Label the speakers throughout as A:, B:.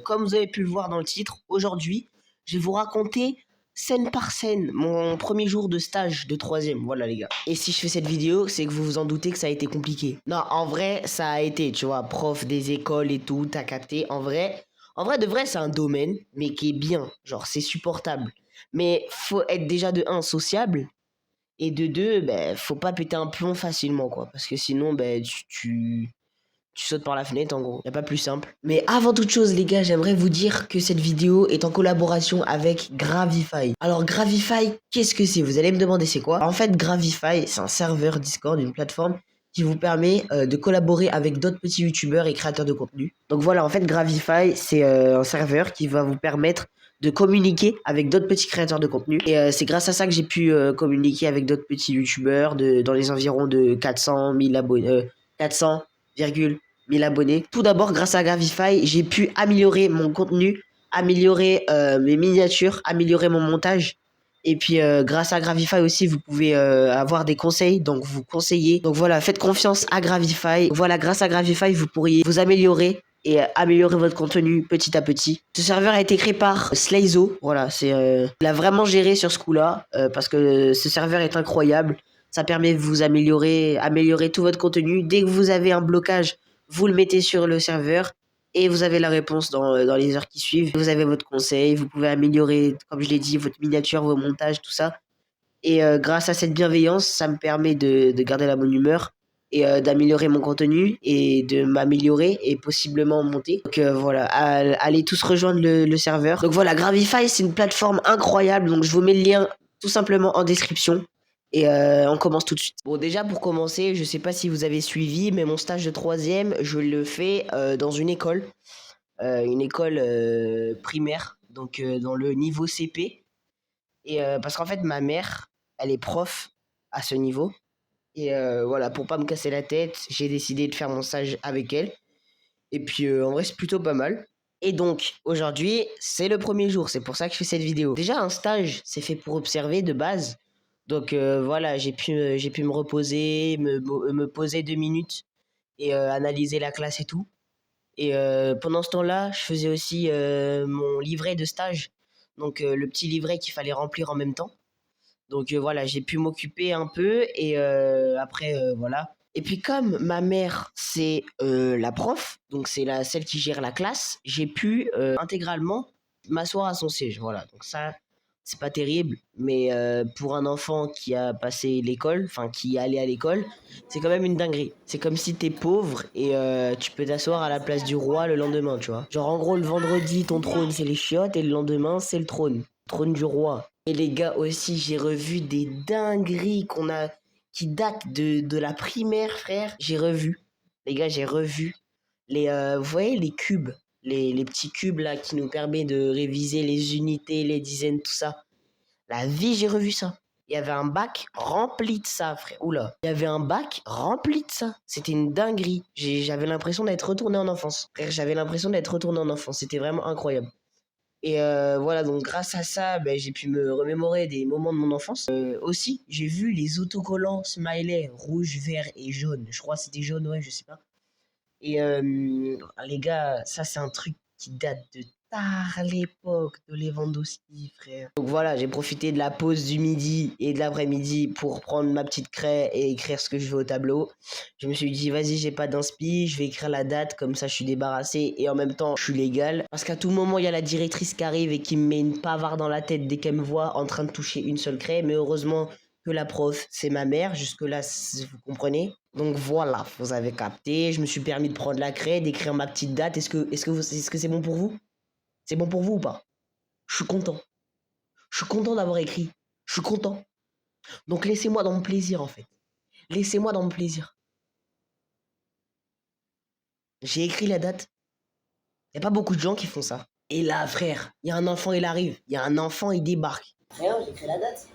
A: comme vous avez pu le voir dans le titre, aujourd'hui, je vais vous raconter scène par scène mon premier jour de stage de troisième. Voilà les gars. Et si je fais cette vidéo, c'est que vous vous en doutez que ça a été compliqué. Non, en vrai, ça a été, tu vois, prof des écoles et tout, t'as capté. En vrai de vrai, c'est un domaine, mais qui est bien. Genre, c'est supportable. Mais faut être déjà de un sociable. Et de deux, ben, faut pas péter un plomb facilement, quoi. Parce que sinon, ben, tu sautes par la fenêtre, en gros. Y a pas plus simple. Mais avant toute chose, les gars, j'aimerais vous dire que cette vidéo est en collaboration avec Gravify. Alors, Gravify, qu'est-ce que c'est? Vous allez me demander c'est quoi? En fait, Gravify, c'est un serveur Discord, une plateforme qui vous permet de collaborer avec d'autres petits youtubeurs et créateurs de contenu. Donc voilà, en fait, Gravify, c'est un serveur qui va vous permettre de communiquer avec d'autres petits créateurs de contenu. Et c'est grâce à ça que j'ai pu communiquer avec d'autres petits youtubeurs dans les environs de 400 000 abonnés. 400,1000 abonnés. Tout d'abord, grâce à Gravify, j'ai pu améliorer mon contenu, améliorer mes miniatures, améliorer mon montage. Et puis, grâce à Gravify aussi, vous pouvez avoir des conseils, donc vous conseiller. Donc voilà, faites confiance à Gravify. Voilà, grâce à Gravify, vous pourriez vous améliorer et améliorer votre contenu petit à petit. Ce serveur a été créé par Slayzo. Voilà, il a vraiment géré sur ce coup-là parce que ce serveur est incroyable. Ça permet de vous améliorer tout votre contenu. Dès que vous avez un blocage, vous le mettez sur le serveur et vous avez la réponse dans les heures qui suivent. Vous avez votre conseil, vous pouvez améliorer, comme je l'ai dit, votre miniature, vos montages, tout ça. Et grâce à cette bienveillance, ça me permet de garder la bonne humeur et d'améliorer mon contenu et de m'améliorer et possiblement monter. Donc voilà, allez tous rejoindre le serveur. Donc voilà, Gravify, c'est une plateforme incroyable. Donc je vous mets le lien tout simplement en description. Et on commence tout de suite. Bon, déjà pour commencer, je sais pas si vous avez suivi, mais mon stage de troisième, je le fais dans une école primaire, donc dans le niveau CP. Et parce qu'en fait, ma mère, elle est prof à ce niveau. Et voilà, pour pas me casser la tête, j'ai décidé de faire mon stage avec elle. Et puis en vrai, c'est plutôt pas mal. Et donc, aujourd'hui, c'est le premier jour, c'est pour ça que je fais cette vidéo. Déjà, un stage, c'est fait pour observer de base. Donc voilà, j'ai pu me reposer, me poser 2 minutes et analyser la classe et tout. Et pendant ce temps-là, je faisais aussi mon livret de stage. Donc le petit livret qu'il fallait remplir en même temps. Donc voilà, j'ai pu m'occuper un peu et après voilà. Et puis comme ma mère c'est la prof, donc c'est celle qui gère la classe, j'ai pu intégralement m'asseoir à son siège. Voilà, donc ça c'est pas terrible, mais pour un enfant qui a passé l'école, enfin qui est allé à l'école, c'est quand même une dinguerie. C'est comme si t'es pauvre et tu peux t'asseoir à la place du roi le lendemain, tu vois. Genre en gros le vendredi ton trône c'est les chiottes et le lendemain c'est le trône du roi. Et les gars aussi, j'ai revu des dingueries qui datent de la primaire, frère. J'ai revu. Les gars, j'ai revu vous voyez les cubes, les petits cubes là qui nous permettent de réviser les unités, les dizaines, tout ça. La vie, j'ai revu ça. Il y avait un bac rempli de ça, frère. Oula. Il y avait un bac rempli de ça. C'était une dinguerie. J'avais l'impression d'être retourné en enfance. Frère, j'avais l'impression d'être retourné en enfance. C'était vraiment incroyable. Et voilà, donc grâce à ça, ben, j'ai pu me remémorer des moments de mon enfance. Aussi, j'ai vu les autocollants smiley rouge, vert et jaune. Je crois que c'était jaune, ouais, je sais pas. Et les gars, ça c'est un truc qui date de tard l'époque de Lewandowski, frère. Donc voilà, j'ai profité de la pause du midi et de l'après-midi pour prendre ma petite craie et écrire ce que je veux au tableau. Je me suis dit, vas-y, j'ai pas d'inspi, je vais écrire la date, comme ça je suis débarrassé et en même temps je suis légal. Parce qu'à tout moment, il y a la directrice qui arrive et qui me met une pavarde dans la tête dès qu'elle me voit en train de toucher une seule craie. Mais heureusement que la prof, c'est ma mère. Jusque-là, vous comprenez? Donc voilà, vous avez capté. Je me suis permis de prendre la craie, d'écrire ma petite date. Est-ce que c'est bon pour vous? C'est bon pour vous ou pas? Je suis content. Je suis content d'avoir écrit. Je suis content. Donc laissez-moi dans mon plaisir en fait. Laissez-moi dans mon plaisir. J'ai écrit la date. Il n'y a pas beaucoup de gens qui font ça. Et là, frère, il y a un enfant, il arrive. Il y a un enfant, il débarque. Frère, j'ai écrit la date.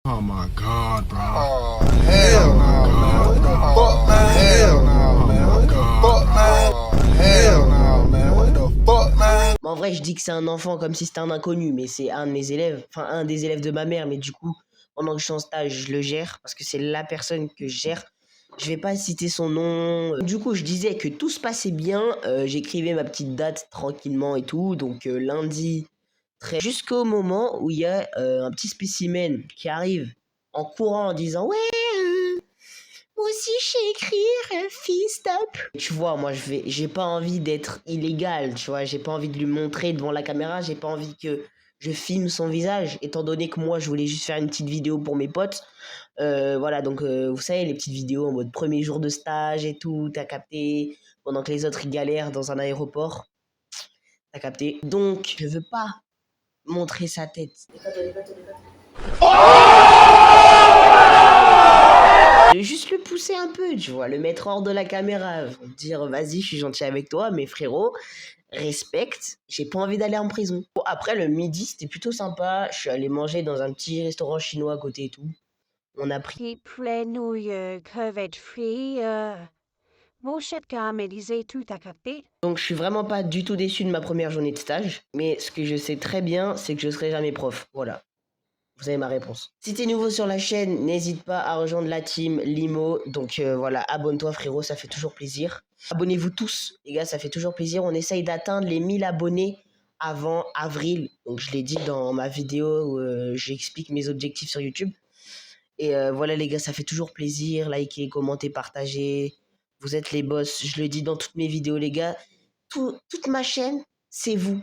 B: Oh my God, bro.
C: Oh, hell no, man. What the fuck, man? Hell no, man. What the fuck, man? Oh, hell no, man. What the fuck, man?
A: Mais en vrai, je dis que c'est un enfant comme si c'était un inconnu, mais c'est un de mes élèves, enfin un des élèves de ma mère, mais du coup, pendant que je suis en stage, je le gère, parce que c'est la personne que je gère. Je vais pas citer son nom. Du coup, je disais que tout se passait bien. J'écrivais ma petite date tranquillement et tout. Donc lundi, jusqu'au moment où il y a un petit spécimen qui arrive en courant en disant ouais, moi aussi je sais écrire, fille stop. Tu vois, moi j'ai pas envie d'être illégal, tu vois, j'ai pas envie de lui montrer devant la caméra, j'ai pas envie que je filme son visage, étant donné que moi je voulais juste faire une petite vidéo pour mes potes. Voilà, donc vous savez, les petites vidéos en mode premier jour de stage et tout, t'as capté, pendant que les autres ils galèrent dans un aéroport, t'as capté. Donc, je veux pas montrer sa tête. Je vais juste le pousser un peu, tu vois, le mettre hors de la caméra, dire vas-y, je suis gentil avec toi, mais frérot, respecte, j'ai pas envie d'aller en prison. Bon, après, le midi, c'était plutôt sympa, je suis allé manger dans un petit restaurant chinois à côté et tout. On a pris
D: Plein COVID-free, bullshit caramélisé, tout à capter.
A: Donc je suis vraiment pas du tout déçu de ma première journée de stage, mais ce que je sais très bien, c'est que je serai jamais prof. Voilà, vous avez ma réponse. Si t'es nouveau sur la chaîne, n'hésite pas à rejoindre la team Limo. Donc voilà, abonne-toi frérot, ça fait toujours plaisir. Abonnez-vous tous, les gars, ça fait toujours plaisir. On essaye d'atteindre les 1000 abonnés avant avril. Donc je l'ai dit dans ma vidéo où j'explique mes objectifs sur YouTube. Et voilà les gars, ça fait toujours plaisir. Likez, commentez, partagez. Vous êtes les boss. Je le dis dans toutes mes vidéos les gars. Toute ma chaîne, c'est vous.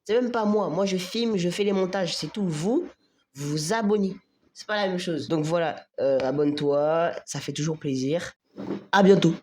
A: C'est même pas moi. Moi, je filme, je fais les montages. C'est tout. Vous vous abonnez. C'est pas la même chose. Donc voilà, abonne-toi. Ça fait toujours plaisir. À bientôt.